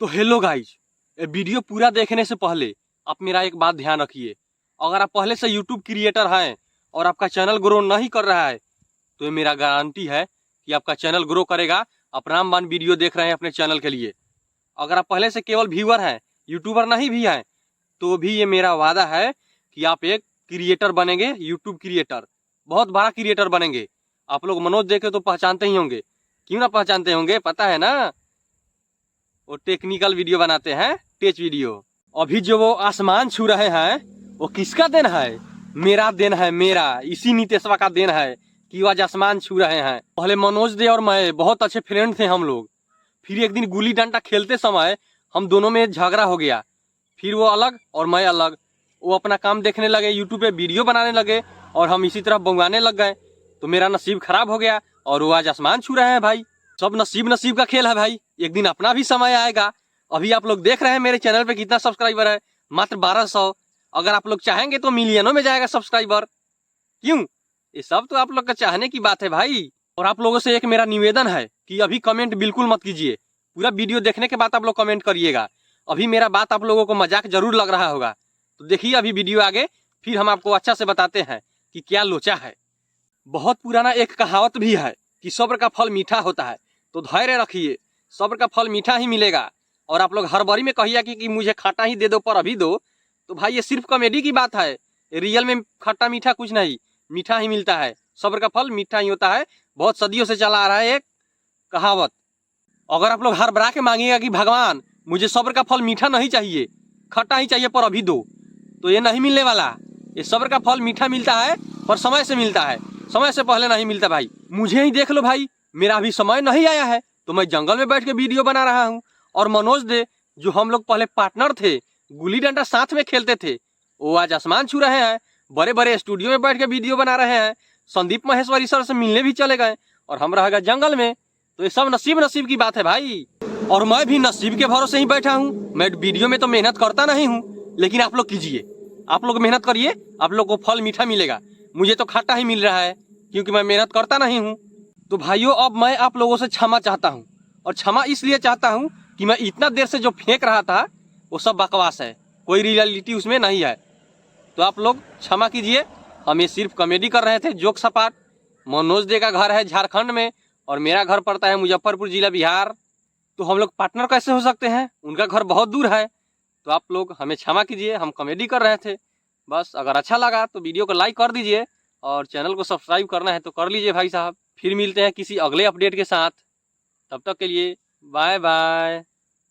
तो hello guys, ये video पूरा देखने से पहले आप मेरा एक बात ध्यान रखिए। अगर आप पहले से यूट्यूब क्रिएटर हैं और आपका चैनल ग्रो नहीं कर रहा है तो ये मेरा गारंटी है कि आपका चैनल ग्रो करेगा। आप रामबाण वीडियो देख रहे हैं अपने चैनल के लिए। अगर आप पहले से केवल व्यूअर हैं, यूट्यूबर नहीं भी हैं, तो भी ये मेरा वादा है कि आप एक क्रिएटर बनेंगे, यूट्यूब क्रिएटर, बहुत बड़ा क्रिएटर बनेंगे। आप लोग मनोज देखे तो पहचानते ही होंगे, क्यों ना पहचानते होंगे, पता है ना, वो टेक्निकल वीडियो बनाते हैं, टेच वीडियो। अभी जो वो आसमान छू रहे हैं वो किसका देन है? मेरा देन है, मेरा, इसी नीतेशवा का देन है कि वो आज आसमान छू रहे हैं। पहले मनोज दे और मैं बहुत अच्छे फ्रेंड थे हम लोग। फिर एक दिन गुल्ली डंडा खेलते समय हम दोनों में झगड़ा हो गया। फिर वो अलग और मैं अलग। वो अपना काम देखने लगे, यूट्यूब पे वीडियो बनाने लगे और हम इसी तरह बंगाने लग गए। तो मेरा नसीब खराब हो गया और वो आज आसमान छू रहे हैं भाई। सब नसीब नसीब का खेल है भाई, एक दिन अपना भी समय आएगा। अभी आप लोग देख रहे हैं मेरे चैनल पे कितना सब्सक्राइबर है, मात्र 1200। अगर आप लोग चाहेंगे तो मिलियनों में जाएगा सब्सक्राइबर। क्यों? ये सब तो आप लोग का चाहने की बात है भाई। और आप लोगों से एक मेरा निवेदन है कि अभी कमेंट बिल्कुल मत कीजिए, पूरा वीडियो देखने के बाद आप लोग कमेंट करिएगा। अभी मेरा बात आप लोगों को मजाक जरूर लग रहा होगा, तो देखिए अभी वीडियो आगे, फिर हम आपको अच्छा से बताते हैं कि क्या लोचा है। बहुत पुराना एक कहावत भी है कि सब्र का फल मीठा होता है, तो धैर्य रखिए, सब्र का फल मीठा ही मिलेगा। और आप लोग हर बारी में कहिए कि मुझे खट्टा ही दे दो पर अभी दो, तो भाई ये सिर्फ कॉमेडी की बात है। रियल में खट्टा मीठा कुछ नहीं, मीठा ही मिलता है। सब्र का फल मीठा ही होता है, बहुत सदियों से चला आ रहा है एक कहावत। अगर आप लोग हर बरा के मांगिएगा कि भगवान मुझे सब्र का फल मीठा नहीं चाहिए, खट्टा ही चाहिए पर अभी दो, तो ये नहीं मिलने वाला। ये सब्र का फल मीठा मिलता है पर समय से मिलता है, समय से पहले नहीं मिलता भाई। मुझे ही देख लो भाई, मेरा अभी समय नहीं आया है तो मैं जंगल में बैठ के वीडियो बना रहा हूँ। और मनोज दे, जो हम लोग पहले पार्टनर थे, गुल्ली डंडा साथ में खेलते थे, वो आज आसमान छू रहे हैं, बड़े बड़े स्टूडियो में बैठ के वीडियो बना रहे हैं। संदीप महेश्वरी सर से मिलने भी चले गए और हम रह गए जंगल में। तो ये सब नसीब नसीब की बात है भाई। और मैं भी नसीब के भरोसे ही बैठा हूँ। मैं वीडियो में तो मेहनत करता नहीं हूँ, लेकिन आप लोग कीजिए, आप लोग मेहनत करिए, आप लोग को फल मीठा मिलेगा। मुझे तो खट्टा ही मिल रहा है क्योंकि मैं मेहनत करता नहीं हूँ। तो भाइयों, अब मैं आप लोगों से क्षमा चाहता हूँ, और क्षमा इसलिए चाहता हूँ कि मैं इतना देर से जो फेंक रहा था वो सब बकवास है, कोई रियलिटी उसमें नहीं है। तो आप लोग क्षमा कीजिए, हम ये सिर्फ कॉमेडी कर रहे थे, जोक सपाट। मनोज दे का घर है झारखंड में और मेरा घर पड़ता है मुजफ्फरपुर जिला बिहार, तो हम लोग पार्टनर कैसे हो सकते हैं? उनका घर बहुत दूर है। तो आप लोग हमें क्षमा कीजिए, हम कॉमेडी कर रहे थे बस। अगर अच्छा लगा तो वीडियो को लाइक कर दीजिए और चैनल को सब्सक्राइब करना है तो कर लीजिए भाई साहब। फिर मिलते हैं किसी अगले अपडेट के साथ, तब तक के लिए बाय बाय।